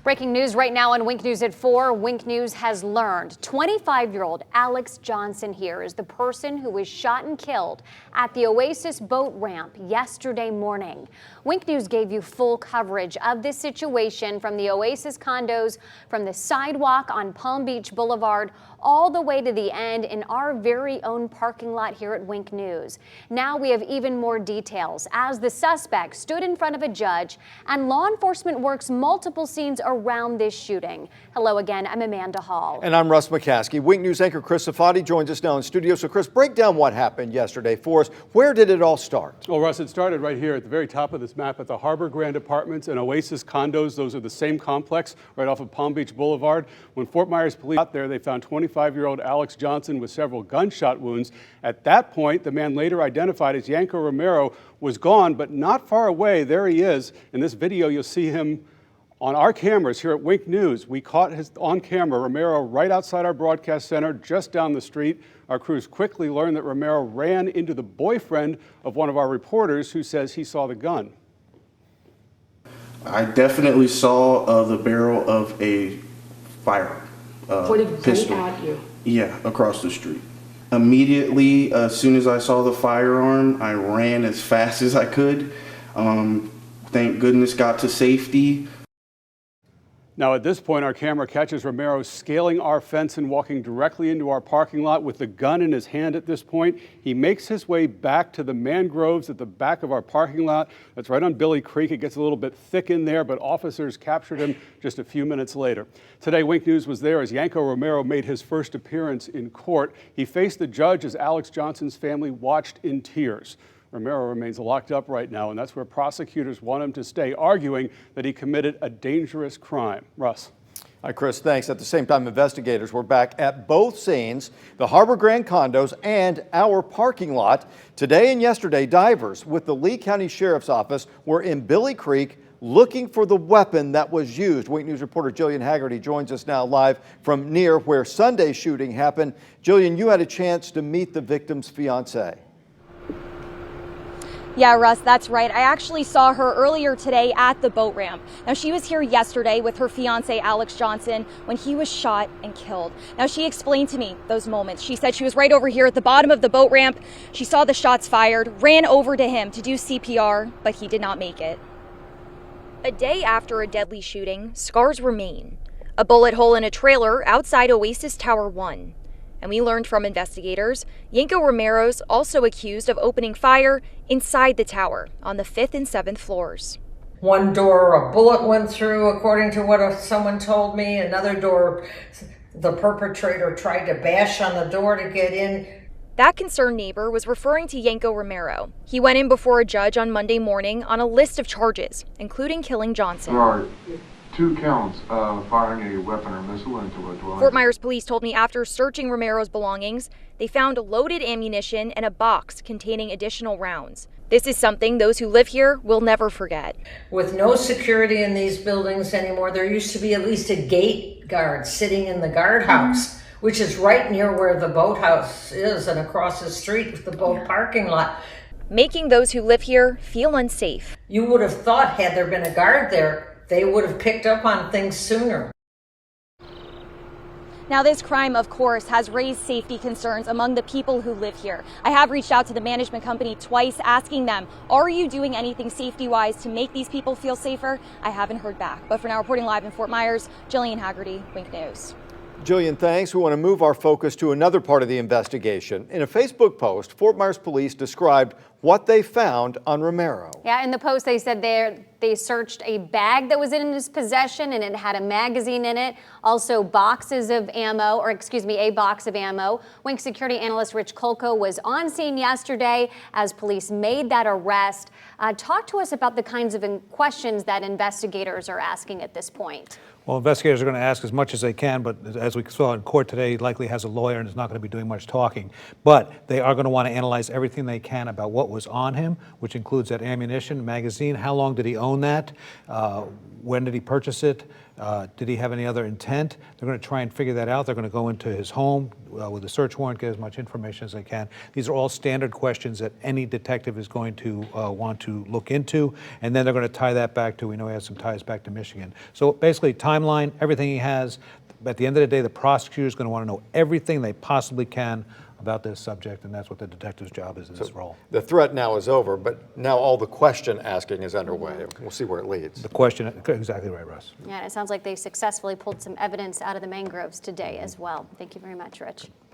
Breaking news right now on Wink News at 4. Wink News has learned 25-year-old Alex Johnson here is the person who was shot and killed at the Oasis boat ramp yesterday morning. Wink News gave you full coverage of this situation from the Oasis condos, from the sidewalk on Palm Beach Boulevard, all the way to the end in our very own parking lot here at Wink News. Now we have even more details as the suspect stood in front of a judge and law enforcement works multiple scenes around this shooting. Hello again, I'm Amanda Hall. And I'm Russ McCaskey. Wink News anchor Chris Safadi joins us now in studio. So Chris, break down what happened yesterday for us. Where did it all start? Well, Russ, it started right here at the very top of this map at the Harbor Grand Apartments and Oasis Condos. Those are the same complex right off of Palm Beach Boulevard. When Fort Myers police got there, they found 25-year-old Alex Johnson with several gunshot wounds. At that point, the man later identified as Yanko Romero was gone, but not far away. There he is. In this video, you'll see him on our cameras here at Wink News. We caught his on camera, Romero, right outside our broadcast center, just down the street. Our crews quickly learned that Romero ran into the boyfriend of one of our reporters who says he saw the gun. I definitely saw the barrel of a firearm. Pistol. At you? Yeah, across the street. Immediately, as soon as I saw the firearm, I ran as fast as I could. Thank goodness got to safety. Now at this point, our camera catches Romero scaling our fence and walking directly into our parking lot with the gun in his hand at this point. He makes his way back to the mangroves at the back of our parking lot. That's right on Billy Creek. It gets a little bit thick in there, but officers captured him just a few minutes later. Today, Wink News was there as Yanko Romero made his first appearance in court. He faced the judge as Alex Johnson's family watched in tears. Romero remains locked up right now, and that's where prosecutors want him to stay, arguing that he committed a dangerous crime. Russ. Hi, Chris, thanks. At the same time, investigators were back at both scenes, the Harbor Grand Condos and our parking lot. Today and yesterday, divers with the Lee County Sheriff's Office were in Billy Creek looking for the weapon that was used. Wink News reporter Jillian Haggerty joins us now live from near where Sunday's shooting happened. Jillian, you had a chance to meet the victim's fiancé. Yeah, Russ, that's right. I actually saw her earlier today at the boat ramp. Now, she was here yesterday with her fiance, Alex Johnson, when he was shot and killed. Now, she explained to me those moments. She said she was right over here at the bottom of the boat ramp. She saw the shots fired, ran over to him to do CPR, but he did not make it. A day after a deadly shooting, scars remain. A bullet hole in a trailer outside Oasis Tower 1. And we learned from investigators, Yanko Romero's also accused of opening fire inside the tower on the 5th and 7th floors. One door, a bullet went through, according to what someone told me. Another door, the perpetrator tried to bash on the door to get in. That concerned neighbor was referring to Yanko Romero. He went in before a judge on Monday morning on a list of charges, including killing Johnson. There are 2 counts of firing a weapon or missile into a dwelling. Fort Myers police told me after searching Romero's belongings, they found loaded ammunition and a box containing additional rounds. This is something those who live here will never forget. With no security in these buildings anymore, there used to be at least a gate guard sitting in the guardhouse, which is right near where the boathouse is and across the street with the boat parking lot. Making those who live here feel unsafe. You would have thought, had there been a guard there, they would have picked up on things sooner. Now, this crime, of course, has raised safety concerns among the people who live here. I have reached out to the management company twice asking them, are you doing anything safety-wise to make these people feel safer? I haven't heard back. But for now, reporting live in Fort Myers, Jillian Haggerty, Wink News. Jillian, thanks. We want to move our focus to another part of the investigation. In a Facebook post, Fort Myers police described what they found on Romero. Yeah, in the post they said they searched a bag that was in his possession and it had a magazine in it, also boxes of ammo, or excuse me, a box of ammo. Wink security analyst Rich Kolko was on scene yesterday as police made that arrest. Talk to us about the kinds of questions that investigators are asking at this point. Well, investigators are going to ask as much as they can, but as we saw in court today, he likely has a lawyer and is not going to be doing much talking. But they are going to want to analyze everything they can about what was on him, which includes that ammunition, magazine. How long did he own that? When did he purchase it? Did he have any other intent? They're going to try and figure that out. They're going to go into his home with a search warrant, get as much information as they can. These are all standard questions that any detective is going to want to look into, and then they're going to tie that back to, we know he has some ties back to Michigan. So basically, timeline, everything he has. At the end of the day, the prosecutor is going to want to know everything they possibly can about this subject, and that's what the detective's job is in this role. The threat now is over, but now all the question asking is underway. We'll see where it leads. The question, exactly right, Russ. Yeah, and it sounds like they successfully pulled some evidence out of the mangroves today as well. Thank you very much, Rich.